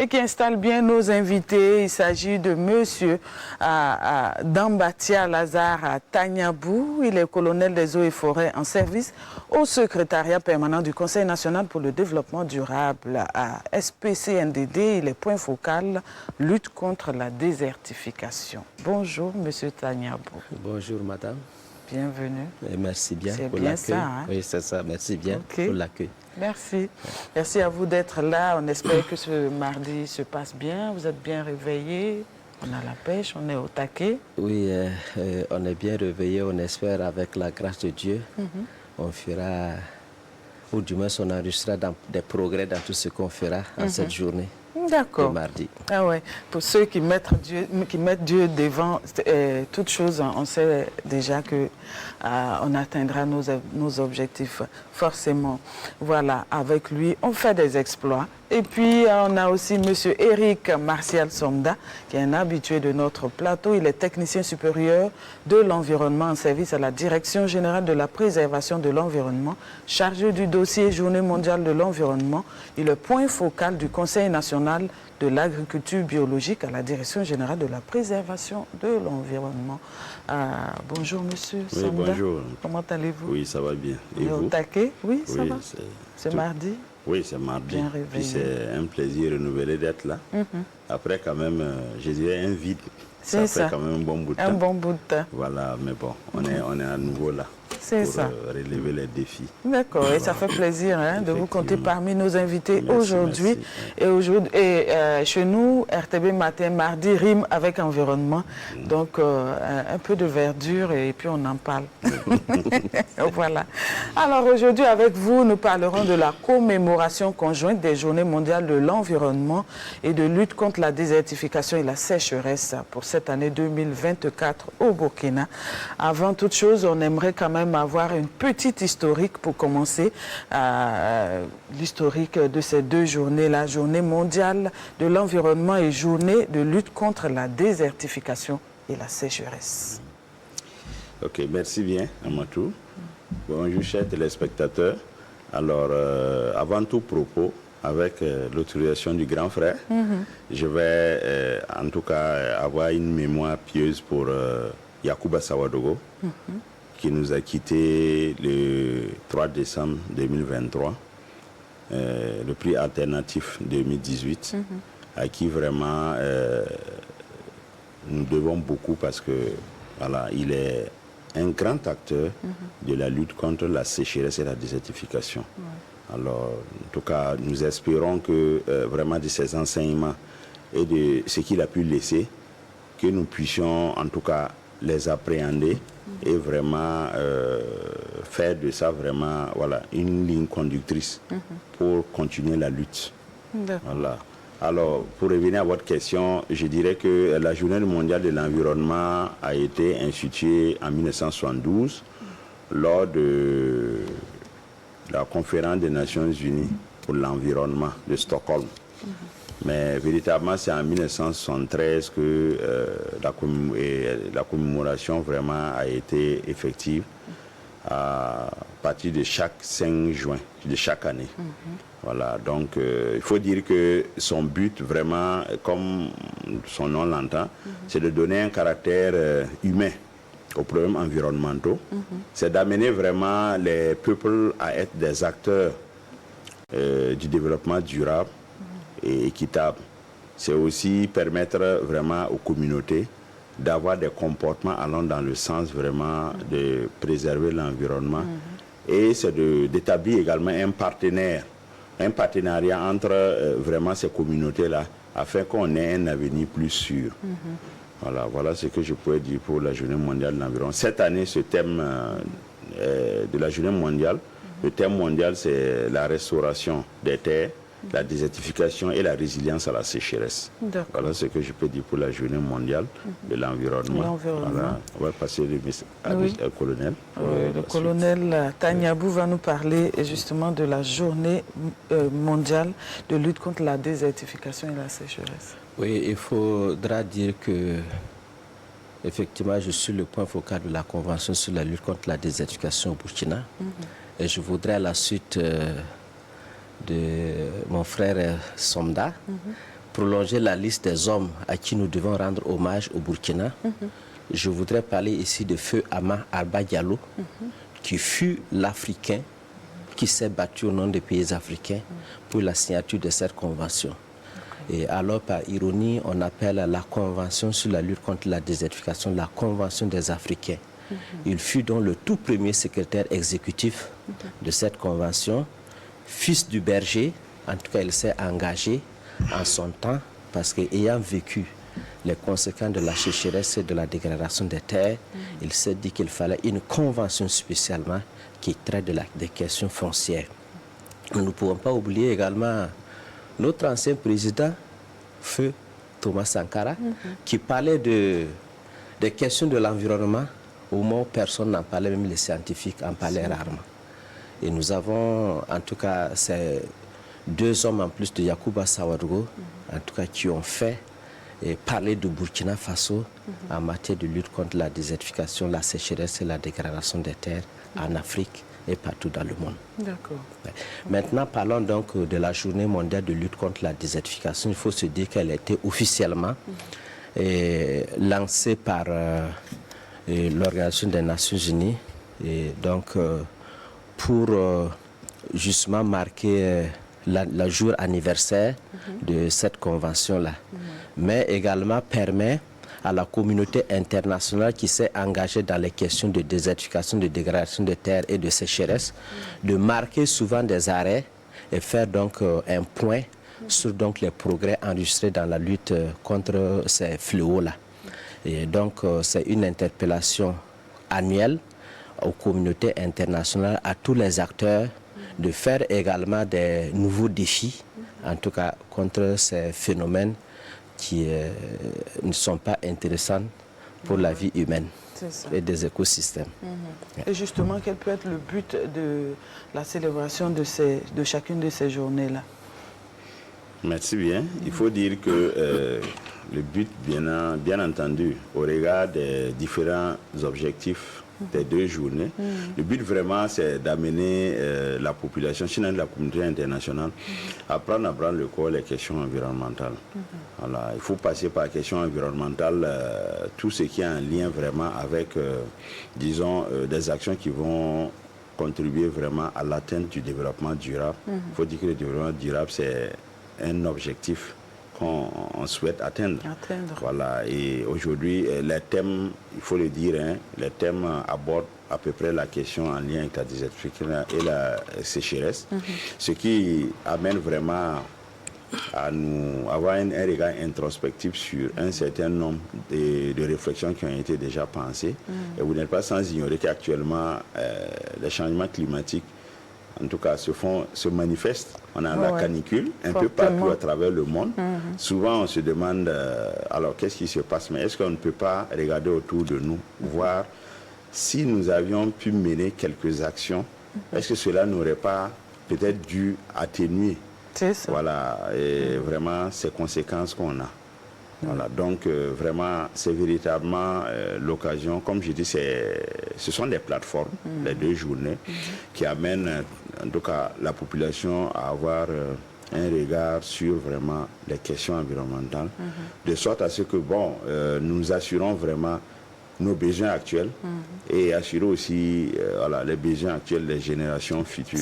et qui installe bien nos invités. Il s'agit de monsieur Dambatia Lazare Tanyabou. Il est colonel des eaux et forêts en service au secrétariat permanent du Conseil national pour le développement durable à SPCNDD. Il est point focal lutte contre la désertification. Bonjour monsieur Tanyabou. Bonjour madame. Bienvenue. Et merci bien pour l'accueil. C'est bien ça, hein? Oui, c'est ça. Merci bien pour l'accueil. Merci. Merci à vous d'être là. On espère que ce mardi se passe bien. Vous êtes bien réveillés. On a la pêche, on est au taquet. Oui, on est bien réveillés. On espère avec la grâce de Dieu, on fera, ou du moins on enregistrera des progrès dans tout ce qu'on fera en cette journée. D'accord. Mardi. Ah ouais. Pour ceux qui mettent Dieu devant toute chose, on sait déjà que on atteindra nos objectifs forcément. Voilà, avec lui, on fait des exploits. Et puis, on a aussi M. Eric Martial Somda, qui est un habitué de notre plateau. Il est technicien supérieur de l'environnement en service à la Direction générale de la préservation de l'environnement, chargé du dossier Journée mondiale de l'environnement. Il est point focal du Conseil national de l'agriculture biologique à la Direction générale de la préservation de l'environnement. Bonjour, monsieur Somda. Oui, bonjour. Comment allez-vous? Oui, ça va bien. Et vous? Au taquet? Oui, ça va. C'est mardi? Oui, c'est mardi. Bien réveillé. Puis c'est un plaisir renouvelé d'être là. Après, quand même, je dirais un vide. Ça fait quand même un bon bout de temps. Un bon bout de temps. Voilà, mais bon, on est à nouveau là. C'est pour ça. Relever les défis. D'accord, et ça fait plaisir de vous compter parmi nos invités aujourd'hui. Et chez nous, RTB Matin, mardi, rime avec environnement. Donc, un peu de verdure et puis on en parle. Voilà. Alors aujourd'hui, avec vous, nous parlerons de la commémoration conjointe des Journées mondiales de l'environnement et de lutte contre la désertification et la sécheresse pour cette année 2024 au Burkina. Avant toute chose, on aimerait quand même avoir une petite historique pour commencer. L'historique de ces deux journées, la Journée mondiale de l'environnement et Journée de lutte contre la désertification et la sécheresse. Ok, merci bien, Amatou. Bonjour, chers téléspectateurs. Alors, avant tout propos, avec l'autorisation du grand frère, je vais en tout cas avoir une mémoire pieuse pour Yacouba Sawadogo, qui nous a quittés le 3 décembre 2023, le prix alternatif 2018, à qui vraiment nous devons beaucoup parce que voilà, il est un grand acteur de la lutte contre la sécheresse et la désertification. Alors, en tout cas, nous espérons que vraiment de ses enseignements et de ce qu'il a pu laisser, que nous puissions en tout cas les appréhender et vraiment faire de ça vraiment voilà, une ligne conductrice pour continuer la lutte. Voilà. Alors, pour revenir à votre question, je dirais que la Journée mondiale de l'environnement a été instituée en 1972 lors de la conférence des Nations Unies pour l'environnement de Stockholm. Mais véritablement, c'est en 1973 que la commémoration vraiment a été effective à partir de chaque 5 juin de chaque année. Voilà, donc il faut dire que son but vraiment, comme son nom l'entend, c'est de donner un caractère humain aux problèmes environnementaux. C'est d'amener vraiment les peuples à être des acteurs du développement durable et équitable. C'est aussi permettre vraiment aux communautés d'avoir des comportements allant dans le sens vraiment de préserver l'environnement. Et c'est d'établir également un partenariat entre vraiment ces communautés-là afin qu'on ait un avenir plus sûr. Voilà ce que je pourrais dire pour la Journée mondiale de l'environnement. Cette année, ce thème de la Journée mondiale, le thème mondial, c'est la restauration des terres, la désertification et la résilience à la sécheresse. Voilà ce que je peux dire pour la Journée mondiale de l'environnement. Voilà. On va passer au colonel. Le colonel Tanyabou va nous parler justement de la Journée mondiale de lutte contre la désertification et la sécheresse. Oui, il faudra dire que effectivement, je suis le point focal de la Convention sur la lutte contre la désertification au Burkina. Et je voudrais à la suite de mon frère Somda, prolonger la liste des hommes à qui nous devons rendre hommage au Burkina, je voudrais parler ici de Feu Ama Arba Diallo, qui fut l'Africain qui s'est battu au nom des pays africains pour la signature de cette convention. Et alors, par ironie, on appelle la Convention sur la lutte contre la désertification la Convention des Africains. Il fut donc le tout premier secrétaire exécutif de cette convention, fils du berger. En tout cas, il s'est engagé en son temps parce qu'ayant vécu les conséquences de la sécheresse et de la dégradation des terres, il s'est dit qu'il fallait une convention spécialement qui traite des questions foncières. Nous ne pouvons pas oublier également notre ancien président, Feu Thomas Sankara, qui parlait des questions de l'environnement au moment où personne n'en parlait, même les scientifiques en parlaient rarement. Et nous avons, en tout cas, ces deux hommes en plus de Yacouba Sawadogo, en tout cas, qui ont fait parler de Burkina Faso en matière de lutte contre la désertification, la sécheresse et la dégradation des terres en Afrique et partout dans le monde. D'accord. Maintenant, parlons donc de la journée mondiale de lutte contre la désertification. Il faut se dire qu'elle a été officiellement lancée par l'Organisation des Nations Unies, et donc pour justement marquer le jour anniversaire de cette convention-là, mais également permet à la communauté internationale qui s'est engagée dans les questions de désertification, de dégradation des terres et de sécheresse, de marquer souvent des arrêts et faire donc un point sur donc les progrès enregistrés dans la lutte contre ces fléaux-là. Et donc c'est une interpellation annuelle aux communautés internationales, à tous les acteurs, de faire également des nouveaux défis, en tout cas contre ces phénomènes qui ne sont pas intéressants pour la vie humaine et des écosystèmes. Et justement, quel peut être le but de la célébration de chacune de ces journées-là? Merci bien. Il faut dire que le but, bien entendu, au regard des différents objectifs des deux journées, le but vraiment, c'est d'amener la population, sinon la communauté internationale, à prendre le corps les questions environnementales. Voilà, il faut passer par les questions environnementales, tout ce qui est en lien vraiment avec, disons, des actions qui vont contribuer vraiment à l'atteinte du développement durable. Il faut dire que le développement durable, c'est un objectif qu'on souhaite atteindre. Voilà. Et aujourd'hui, les thèmes, il faut le dire, les thèmes abordent à peu près la question en lien avec la désertification et la sécheresse, ce qui amène vraiment à nous avoir un regard introspectif sur un certain nombre de réflexions qui ont été déjà pensées. Et vous n'êtes pas sans ignorer qu'actuellement, les changements climatiques, en tout cas, se manifestent. On a la canicule un peu partout à travers le monde. Souvent, on se demande, alors, qu'est-ce qui se passe? Mais est-ce qu'on ne peut pas regarder autour de nous, voir si nous avions pu mener quelques actions, est-ce que cela n'aurait pas peut-être dû atténuer voilà, et vraiment ces conséquences qu'on a? Voilà, donc vraiment, c'est véritablement l'occasion, comme je dis, ce sont des plateformes, les deux journées, qui amènent en tout cas la population à avoir un regard sur vraiment les questions environnementales, de sorte à ce que, bon, nous assurons vraiment nos besoins actuels et assurer aussi voilà, les besoins actuels des générations futures.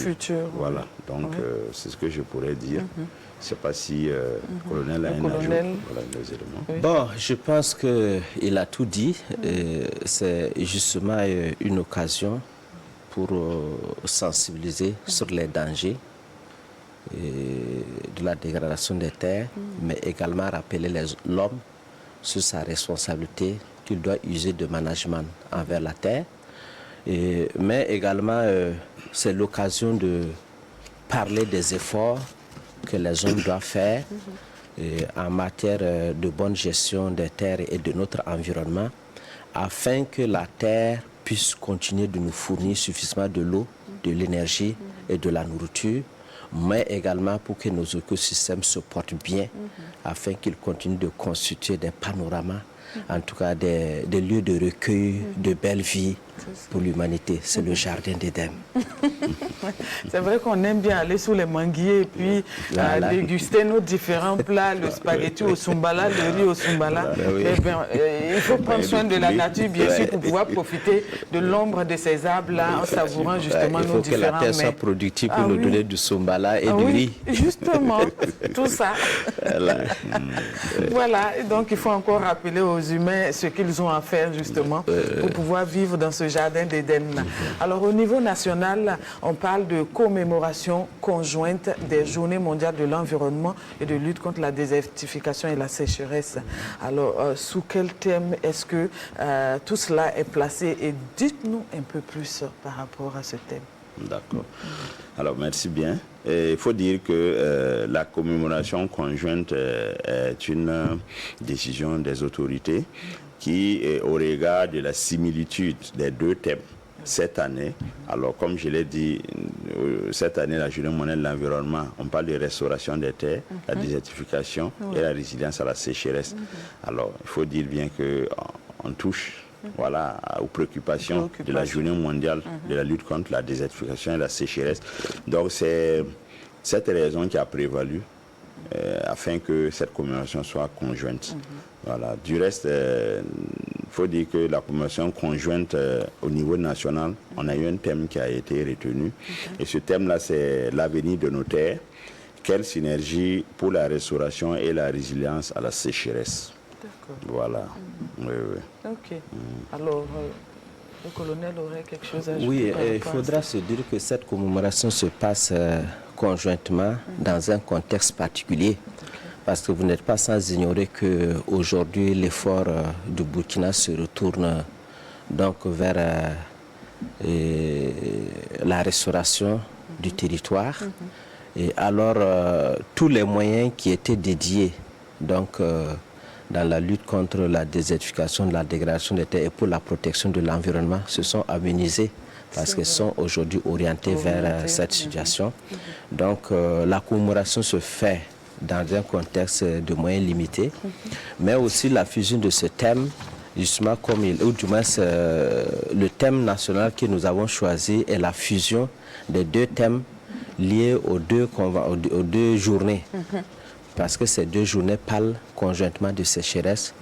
Voilà, donc c'est ce que je pourrais dire. Je ne sais pas si le colonel a un ajout. Voilà les éléments. Bon, je pense qu'il a tout dit. C'est justement une occasion pour sensibiliser sur les dangers de la dégradation des terres, mais également rappeler l'homme sur sa responsabilité qu'il doit user de management envers la terre. Mais également, c'est l'occasion de parler des efforts que les hommes doivent faire en matière de bonne gestion des terres et de notre environnement, afin que la terre puisse continuer de nous fournir suffisamment de l'eau, de l'énergie et de la nourriture, mais également pour que nos écosystèmes se portent bien, afin qu'ils continuent de constituer des panoramas en tout cas des lieux de recueil, de belle vie pour l'humanité. C'est le jardin d'Éden. C'est vrai qu'on aime bien aller sous les manguiers et puis déguster nos différents plats, le spaghetti au sumbala, le riz au sumbala. Eh bien, il faut prendre soin de la nature, bien sûr, pour pouvoir profiter de l'ombre de ces arbres-là en savourant justement nos différents mets. Il faut que la terre soit productive pour nous donner du sumbala et du riz. Justement, tout ça. Voilà, et donc il faut encore rappeler aux humains ce qu'ils ont à faire justement pour pouvoir vivre dans ce jardin d'Éden. Alors au niveau national, on parle de commémoration conjointe des Journées mondiales de l'environnement et de lutte contre la désertification et la sécheresse. Alors sous quel thème est-ce que tout cela est placé? Et dites-nous un peu plus par rapport à ce thème. D'accord. Alors, merci bien. Il faut dire que la commémoration conjointe est une décision des autorités qui, au regard de la similitude des deux thèmes, cette année, alors comme je l'ai dit, cette année, la Journée mondiale de l'environnement, on parle de restauration des terres, la désertification et la résilience à la sécheresse. Alors, il faut dire bien qu'on touche voilà, aux préoccupations de la Journée mondiale de la lutte contre la désertification et la sécheresse. Donc c'est cette raison qui a prévalu afin que cette commémoration soit conjointe. Voilà. Du reste, il faut dire que la commémoration conjointe au niveau national, on a eu un thème qui a été retenu. Et ce thème-là, c'est l'avenir de nos terres. Quelle synergie pour la restauration et la résilience à la sécheresse. Voilà. Oui, oui. Ok. Alors, le colonel aurait quelque chose à ajouter? Oui, il faudra se dire que cette commémoration se passe conjointement dans un contexte particulier. Parce que vous n'êtes pas sans ignorer qu'aujourd'hui, l'effort du Burkina se retourne donc vers la restauration du territoire. Et alors, tous les moyens qui étaient dédiés donc, dans la lutte contre la désertification, la dégradation des terres et pour la protection de l'environnement se sont amenuisés parce qu'ils sont aujourd'hui orientés vers cette situation. Donc la commémoration se fait dans un contexte de moyens limités, mais aussi la fusion de ce thème, justement comme ou du moins le thème national que nous avons choisi est la fusion des deux thèmes liés aux deux journées. Parce que ces deux journées parlent conjointement de sécheresse,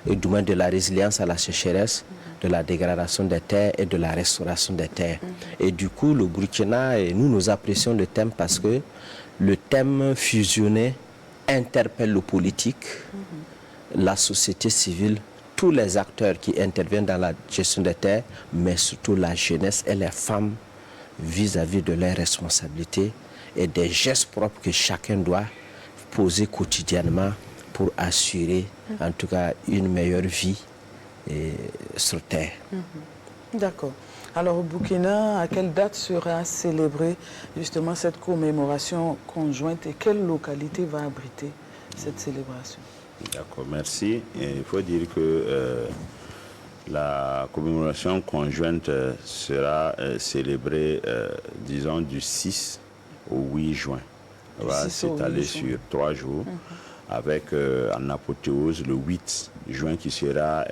et du moins de la résilience à la sécheresse, de la dégradation des terres et de la restauration des terres. Et du coup, le Burkina, et nous apprécions le thème parce que le thème fusionné interpelle le politique, la société civile, tous les acteurs qui interviennent dans la gestion des terres, mais surtout la jeunesse et les femmes vis-à-vis de leurs responsabilités et des gestes propres que chacun doit poser quotidiennement pour assurer en tout cas une meilleure vie sur terre. D'accord. Alors au Burkina, à quelle date sera célébrée justement cette commémoration conjointe et quelle localité va abriter cette célébration? D'accord, merci. Il faut dire que la commémoration conjointe sera célébrée, disons, du 6 au 8 juin. Va s'étaler sur 3 jours, avec en apothéose le 8 juin qui sera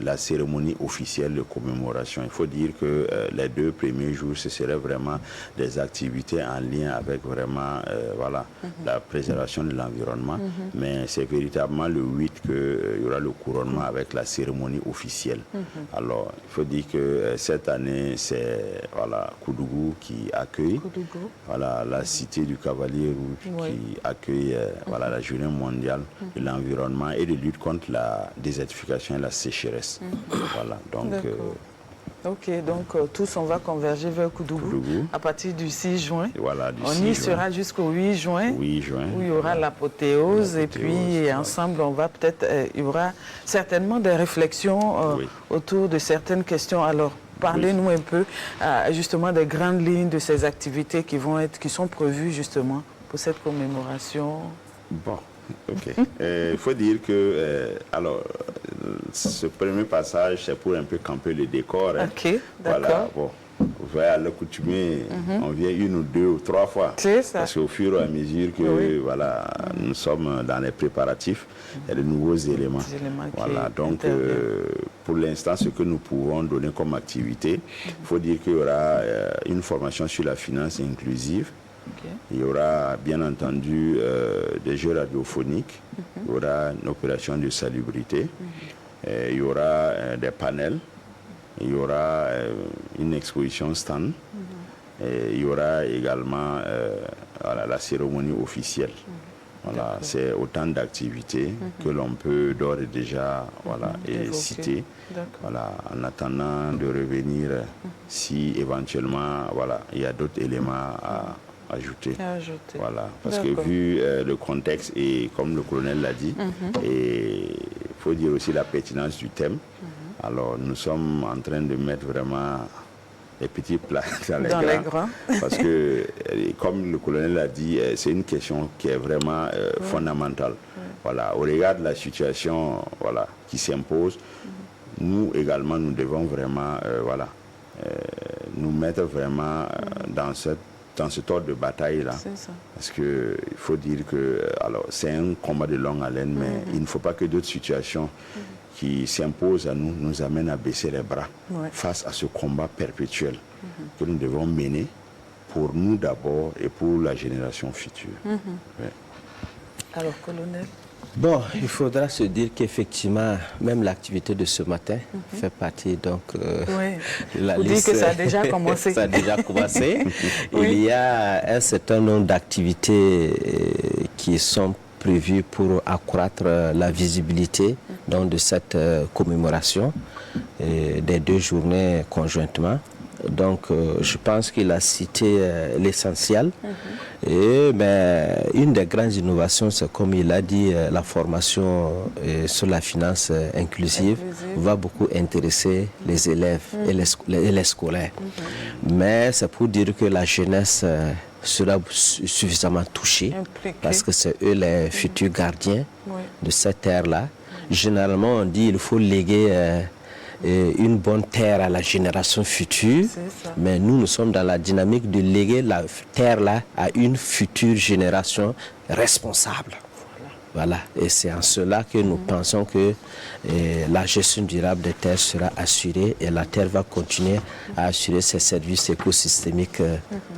la cérémonie officielle de commémoration. Il faut dire que les 2 premiers jours, ce seraient vraiment des activités en lien avec vraiment voilà, la préservation de l'environnement, mais c'est véritablement le 8 qu'il y aura le couronnement avec la cérémonie officielle. Alors, il faut dire que cette année, c'est voilà, Koudougou qui accueille, voilà, la cité du Cavalier Rouge qui accueille voilà, la journée mondiale de l'environnement et de lutte contre la désertification et la sécheresse. Voilà, donc... Ok, donc tous on va converger vers Koudougou à partir du 6 juin. Voilà, on y sera jusqu'au 8 juin, où il y aura l'apothéose et puis ensemble on va peut-être, il y aura certainement des réflexions autour de certaines questions. Alors parlez-nous un peu justement des grandes lignes de ces activités qui sont prévues justement pour cette commémoration. Bon. Ok. Il faut dire que, alors, ce premier passage, c'est pour un peu camper le décor. Ok, d'accord. Voilà, bon, à l'accoutumée, on vient 1 ou 2 ou 3 fois. C'est ça. Parce qu'au fur et à mesure que voilà, nous sommes dans les préparatifs, il y a de nouveaux éléments. Voilà, donc pour l'instant, ce que nous pouvons donner comme activité, il faut dire qu'il y aura une formation sur la finance inclusive. Il y aura bien entendu des jeux radiophoniques, il y aura une opération de salubrité, il y aura des panels, il y aura une exposition stand, et il y aura également voilà, la cérémonie officielle. Voilà, c'est autant d'activités que l'on peut d'ores et déjà voilà, et citer, voilà, en attendant de revenir si éventuellement voilà, il y a d'autres éléments à ajouter. Voilà, parce que vu le contexte et comme le colonel l'a dit, et il faut dire aussi la pertinence du thème, alors nous sommes en train de mettre vraiment les petits plats dans les grands. Parce que, comme le colonel l'a dit, c'est une question qui est vraiment fondamentale. Voilà, au regard de la situation voilà, qui s'impose, nous également, nous devons vraiment voilà, nous mettre vraiment dans cet ordre de bataille-là. Parce qu'il faut dire que c'est un combat de longue haleine, mais il ne faut pas que d'autres situations qui s'imposent à nous nous amènent à baisser les bras face à ce combat perpétuel que nous devons mener pour nous d'abord et pour la génération future. Alors, colonel? Bon, il faudra se dire qu'effectivement, même l'activité de ce matin fait partie, donc, la liste. Vous dites que ça a déjà commencé. Ça a déjà commencé. Il y a un certain nombre d'activités qui sont prévues pour accroître la visibilité donc, de cette commémoration des 2 journées conjointement. Donc, je pense qu'il a cité l'essentiel. Et une des grandes innovations, c'est comme il a dit, la formation sur la finance inclusive va beaucoup intéresser les élèves et les scolaires. Mais c'est pour dire que la jeunesse sera suffisamment touchée, parce que c'est eux les futurs gardiens de cette terre-là. Généralement, on dit qu'il faut léguer une bonne terre à la génération future, mais nous sommes dans la dynamique de léguer la terre là à une future génération responsable. Voilà, et c'est en cela que nous pensons que la gestion durable des terres sera assurée et la terre va continuer à assurer ses services écosystémiques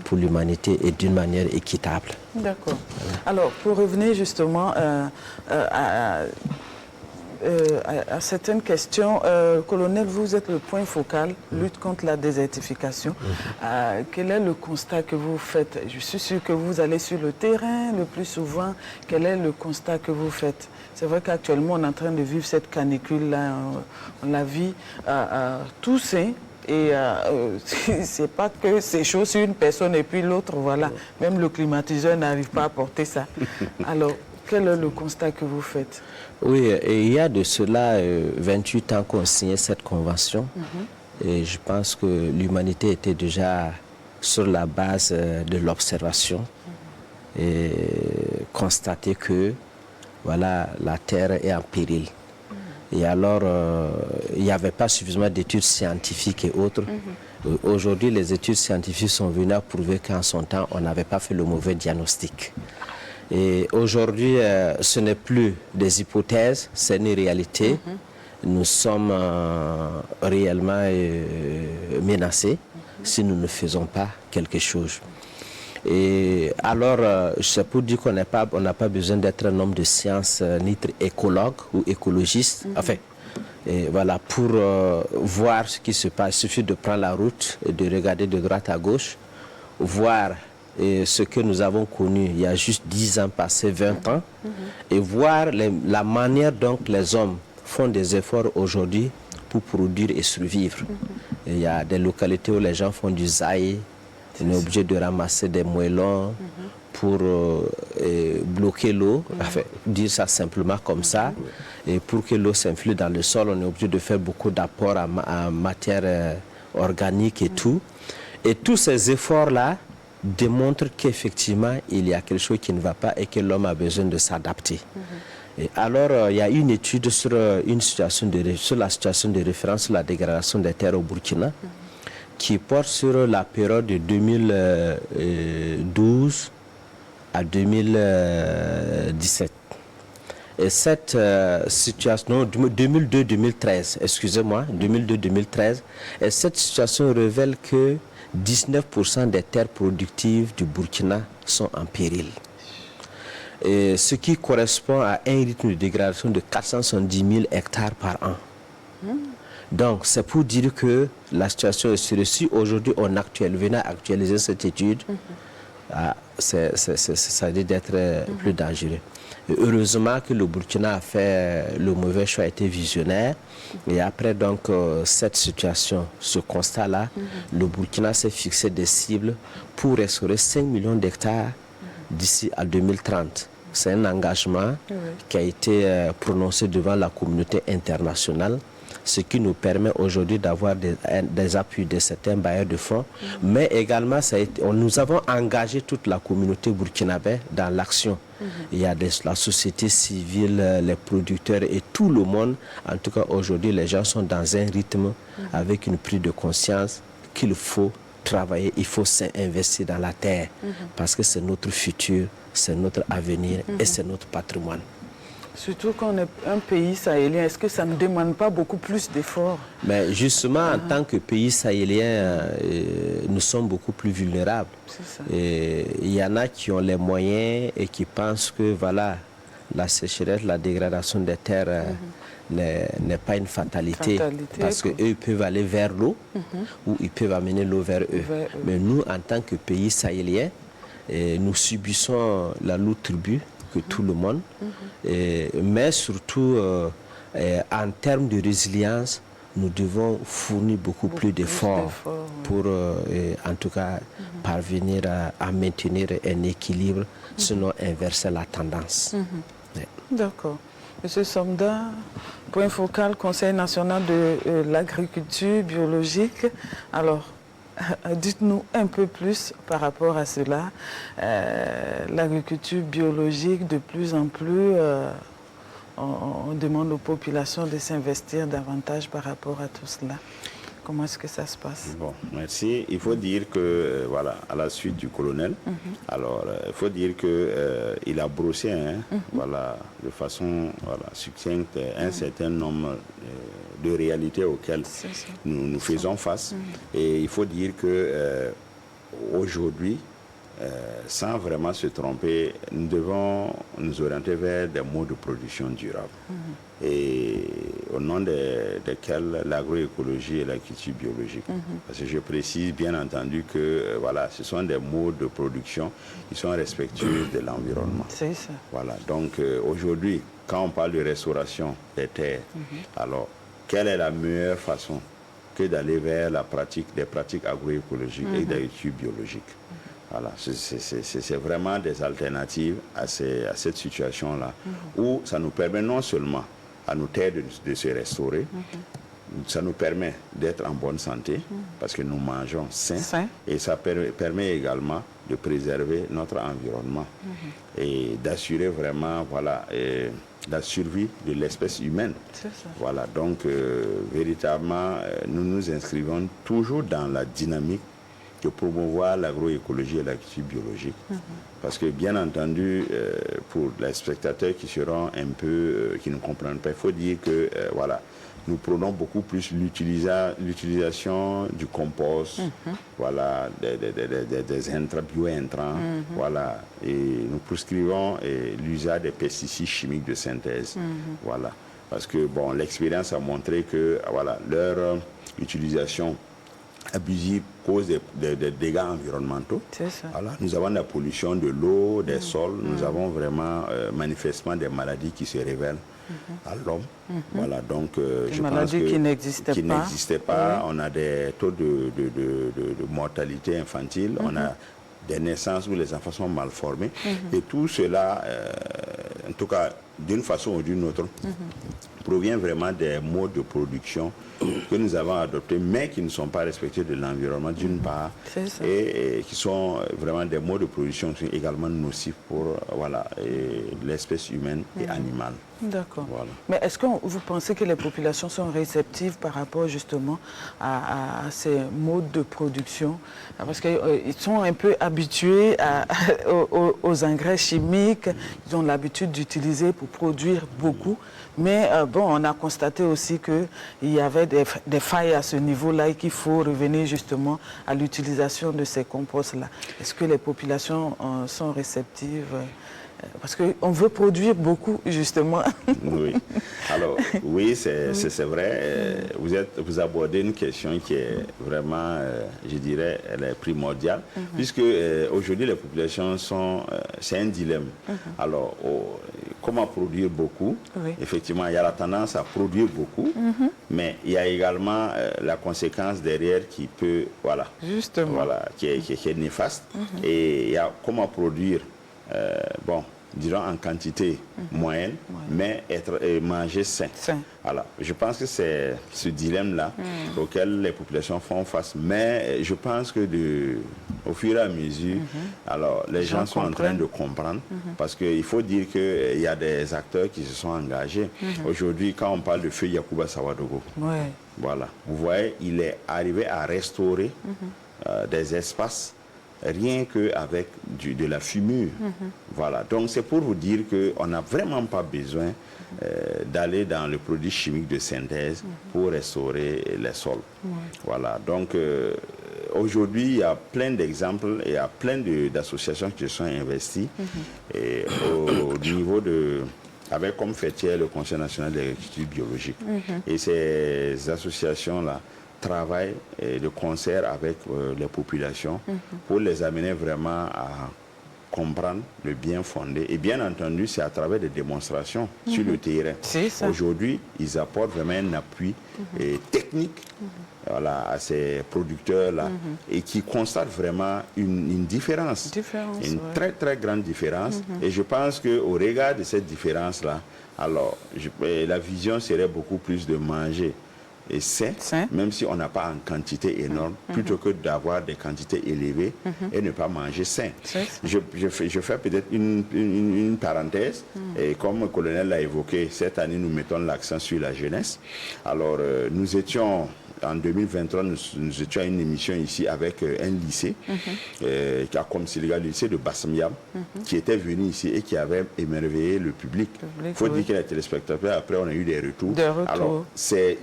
pour l'humanité et d'une manière équitable. D'accord. Alors, pour revenir justement à certaines questions, colonel, vous êtes le point focal, lutte contre la désertification. Quel est le constat que vous faites? Je suis sûr que vous allez sur le terrain le plus souvent. Quel est le constat que vous faites? C'est vrai qu'actuellement, on est en train de vivre cette canicule-là, on la vit tous, hein. Et c'est pas que c'est chaud sur une personne et puis l'autre, voilà. Même le climatiseur n'arrive pas à porter ça. Alors, quel est le constat que vous faites? Oui, et il y a de cela 28 ans qu'on signait cette convention. Et je pense que l'humanité était déjà sur la base de l'observation et constaté que voilà, la Terre est en péril. Et alors, il n'y avait pas suffisamment d'études scientifiques et autres. Aujourd'hui, les études scientifiques sont venues à prouver qu'en son temps, on n'avait pas fait le mauvais diagnostic. Et aujourd'hui, ce n'est plus des hypothèses, c'est une réalité. Nous sommes réellement menacés si nous ne faisons pas quelque chose. Et alors, c'est pour dire qu'on n'a pas besoin d'être un homme de science, ni écologue ou écologiste. Enfin, et voilà, pour voir ce qui se passe, il suffit de prendre la route et de regarder de droite à gauche, voir ce que nous avons connu il y a juste 10 ans passés, 20 ans, et voir la manière dont les hommes font des efforts aujourd'hui pour produire et survivre. Et il y a des localités où les gens font du zaï, on est obligé de ramasser des moellons pour bloquer l'eau, enfin, dire ça simplement comme ça, et pour que l'eau s'influe dans le sol, on est obligé de faire beaucoup d'apports en matière organique et tout. Et tous ces efforts-là démontrent qu'effectivement, il y a quelque chose qui ne va pas et que l'homme a besoin de s'adapter. Et alors, il y a une étude sur, sur la situation de référence sur la dégradation des terres au Burkina qui porte sur la période de 2012 à 2017. Et cette situation, 2002-2013, excusez-moi, 2002-2013, et cette situation révèle que 19% des terres productives du Burkina sont en péril. Et ce qui correspond à un rythme de dégradation de 470 000 hectares par an. Donc, c'est pour dire que la situation est sérieuse. Si aujourd'hui on venait actualiser cette étude, ça dit d'être plus dangereux. Et heureusement que le Burkina a fait le mauvais choix, a été visionnaire. Et après donc cette situation, ce constat-là, le Burkina s'est fixé des cibles pour restaurer 5 millions d'hectares d'ici à 2030. C'est un engagement qui a été prononcé devant la communauté internationale, ce qui nous permet aujourd'hui d'avoir des appuis de certains bailleurs de fonds, mais également nous avons engagé toute la communauté burkinabé dans l'action. Il y a la société civile, les producteurs et tout le monde. En tout cas, aujourd'hui, les gens sont dans un rythme avec une prise de conscience qu'il faut travailler, il faut s'investir dans la terre parce que c'est notre futur, c'est notre avenir et c'est notre patrimoine. Surtout qu'on est un pays sahélien, est-ce que ça ne demande pas beaucoup plus d'efforts? Mais justement, en tant que pays sahélien, nous sommes beaucoup plus vulnérables. Et il y en a qui ont les moyens et qui pensent que voilà, la sécheresse, la dégradation des terres n'est pas une fatalité parce qu'eux ils peuvent aller vers l'eau ou ils peuvent amener l'eau vers eux. Mais nous, en tant que pays sahélien, nous subissons la lourde tribu que tout le monde, mais surtout en termes de résilience, nous devons fournir beaucoup plus d'efforts pour en tout cas parvenir à maintenir un équilibre, sinon inverser la tendance. D'accord. Monsieur Somda, point focal, Conseil national de l'agriculture biologique. Alors, dites-nous un peu plus par rapport à cela. L'agriculture biologique, de plus en plus, on demande aux populations de s'investir davantage par rapport à tout cela. Comment est-ce que ça se passe? Bon, merci. Il faut dire que, voilà, à la suite du colonel, alors, il faut dire qu'il a brossé, voilà, de façon succincte, un certain nombre de réalités auxquelles nous faisons face. Et il faut dire que aujourd'hui, sans vraiment se tromper, nous devons nous orienter vers des modes de production durables. Et au nom desquels l'agroécologie et la culture biologique. Parce que je précise bien entendu que voilà, ce sont des modes de production qui sont respectueux de l'environnement. C'est ça. Voilà, donc aujourd'hui, quand on parle de restauration des terres, alors quelle est la meilleure façon que d'aller vers des pratiques agroécologiques et d'agriculture biologique? Voilà, c'est vraiment des alternatives à cette situation-là, où ça nous permet non seulement à nos terres de se restaurer, ça nous permet d'être en bonne santé, parce que nous mangeons sain, et ça permet également de préserver notre environnement et d'assurer vraiment la survie de l'espèce humaine. Voilà, donc véritablement, nous nous inscrivons toujours dans la dynamique de promouvoir l'agroécologie et l'agriculture biologique. Parce que, bien entendu, pour les spectateurs qui seront un peu, qui ne comprennent pas, il faut dire que, voilà, nous prenons beaucoup plus l'utilisation du compost, voilà, des bio-intrants, voilà, et nous prescrivons l'usage des pesticides chimiques de synthèse, voilà. Parce que, bon, l'expérience a montré que, voilà, leur utilisation abusive cause des dégâts environnementaux. Voilà, nous avons la pollution de l'eau, des sols, nous avons vraiment manifestement des maladies qui se révèlent à l'homme. Voilà, donc je pense que qui n'existaient pas. On a des taux de mortalité infantile, on a des naissances où les enfants sont mal formés. Et tout cela, en tout cas, d'une façon ou d'une autre, provient vraiment des modes de production que nous avons adoptés, mais qui ne sont pas respectés de l'environnement, d'une part, et qui sont vraiment des modes de production qui sont également nocifs pour l'espèce humaine et animale. D'accord. Voilà. Mais est-ce que vous pensez que les populations sont réceptives par rapport justement à ces modes de production? Parce qu'ils sont un peu habitués aux engrais chimiques, ils ont l'habitude d'utiliser pour produire beaucoup. Mais bon, on a constaté aussi qu'il y avait des failles à ce niveau-là et qu'il faut revenir justement à l'utilisation de ces composts-là. Est-ce que les populations sont réceptives? Parce qu'on veut produire beaucoup, justement. Oui. Alors, oui, c'est vrai. Vous abordez une question qui est vraiment, je dirais, elle est primordiale, puisque aujourd'hui, les populations sont... c'est un dilemme. Alors, comment produire beaucoup? Effectivement, il y a la tendance à produire beaucoup, mais il y a également la conséquence derrière qui peut... Voilà. Justement. Voilà, qui est néfaste. Et il y a comment produire... bon, disons en quantité moyenne, mais manger sain. Alors, je pense que c'est ce dilemme-là auquel les populations font face. Mais je pense que au fur et à mesure, alors les gens sont en train de comprendre, parce qu'il faut dire qu'il y a des acteurs qui se sont engagés. Aujourd'hui, quand on parle de feu Yacouba Sawadogo, voilà, vous voyez, il est arrivé à restaurer des espaces rien qu'avec de la fumure. Voilà. Donc c'est pour vous dire qu'on n'a vraiment pas besoin d'aller dans le produit chimique de synthèse pour restaurer les sols. Voilà. Donc aujourd'hui, il y a plein d'exemples et il y a plein d'associations qui se sont investies et au niveau avec comme fêtière le Conseil national de l'agriculture biologique. Et ces associations-là travaillent de concert avec les populations pour les amener vraiment à comprendre le bien fondé. Et bien entendu, c'est à travers des démonstrations sur le terrain. Aujourd'hui, ils apportent vraiment un appui technique à ces producteurs-là et qui constatent vraiment une différence. Une très, très grande différence. Et je pense qu'au regard de cette différence-là, alors, la vision serait beaucoup plus de manger et sain, même si on n'a pas en quantité énorme, plutôt que d'avoir des quantités élevées et ne pas manger sain. Je fais peut-être une parenthèse, et comme le colonel l'a évoqué, cette année nous mettons l'accent sur la jeunesse. Alors nous étions, en 2023, nous étions à une émission ici avec un lycée, qui a comme Sénégal, le lycée de Bassam-Yam, qui était venu ici et qui avait émerveillé le public. Il faut dire que les téléspectateurs, après on a eu des retours. Alors c'est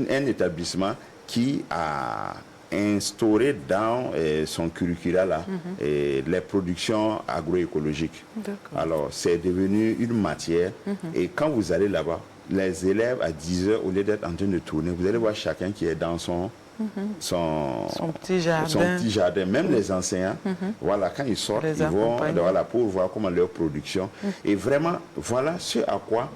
un établissement qui a instauré dans son curricula là, les productions agroécologiques. Alors c'est devenu une matière et quand vous allez là-bas, les élèves à 10 heures, au lieu d'être en train de tourner, vous allez voir chacun qui est dans son petit jardin. Même les enseignants, voilà, quand ils sortent, ils vont pour voir comment leur production. Et vraiment, voilà ce à quoi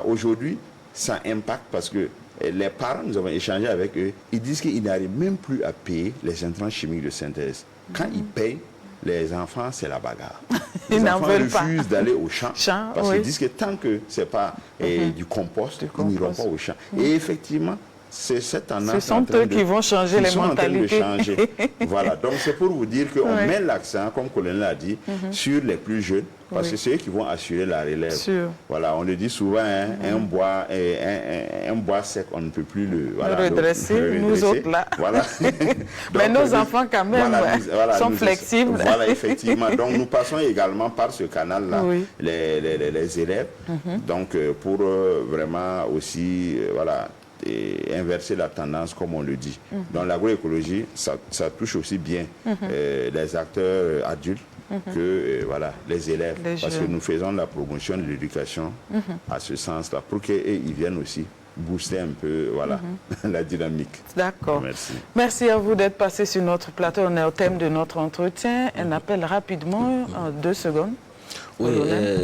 aujourd'hui, ça impacte parce que les parents, nous avons échangé avec eux, ils disent qu'ils n'arrivent même plus à payer les intrants chimiques de synthèse. Quand ils payent, les enfants, c'est la bagarre. Les enfants refusent d'aller au champ parce qu'ils disent que tant que ce n'est pas du compost, ils n'iront pas au champ. Et effectivement, c'est cette tendance. Ce sont eux qui vont changer les mentalités. Voilà, donc c'est pour vous dire qu'on met l'accent, comme Colin l'a dit, sur les plus jeunes, parce que c'est eux qui vont assurer la relève. Voilà, on le dit souvent, un bois sec, on ne peut plus le redresser, nous autres là. Voilà. Mais nos enfants quand même sont flexibles. Voilà, effectivement. Donc nous passons également par ce canal-là, les élèves, donc pour vraiment aussi, et inverser la tendance comme on le dit. Dans l'agroécologie, ça touche aussi bien les acteurs adultes que les élèves, parce que nous faisons la promotion de l'éducation à ce sens-là, pour qu'ils viennent aussi booster un peu la dynamique. D'accord. Merci. Merci à vous d'être passé sur notre plateau. On est au thème de notre entretien. Un appel rapidement, en 2 secondes. Oui,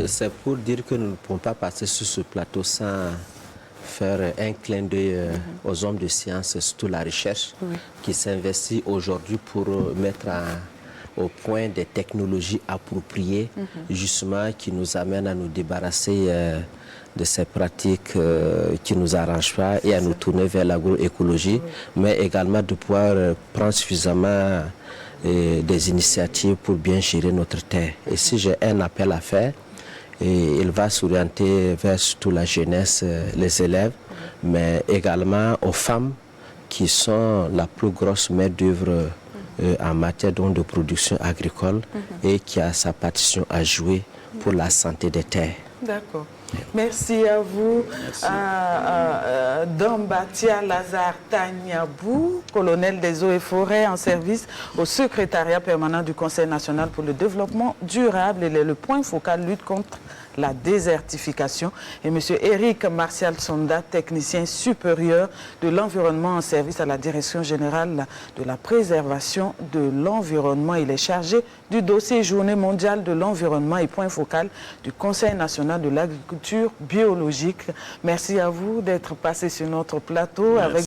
c'est pour dire que nous ne pouvons pas passer sur ce plateau sans faire un clin d'œil aux hommes de science, surtout la recherche, qui s'investit aujourd'hui pour mettre au point des technologies appropriées, justement, qui nous amènent à nous débarrasser de ces pratiques qui ne nous arrangent pas et à nous tourner vers l'agroécologie, mais également de pouvoir prendre suffisamment des initiatives pour bien gérer notre terre. Et si j'ai un appel à faire, il va s'orienter vers surtout la jeunesse, les élèves, mais également aux femmes qui sont la plus grosse main-d'œuvre en matière de production agricole et qui a sa partition à jouer pour la santé des terres. D'accord. Merci à vous, Dambatia Lazare Tanyabou, colonel des eaux et forêts en service au secrétariat permanent du Conseil national pour le développement durable et le point focal lutte contre la désertification, et M. Éric Martial Sonda, technicien supérieur de l'environnement en service à la Direction générale de la préservation de l'environnement. Il est chargé du dossier Journée mondiale de l'environnement et point focal du Conseil national de l'agriculture biologique. Merci à vous d'être passé sur notre plateau. Avec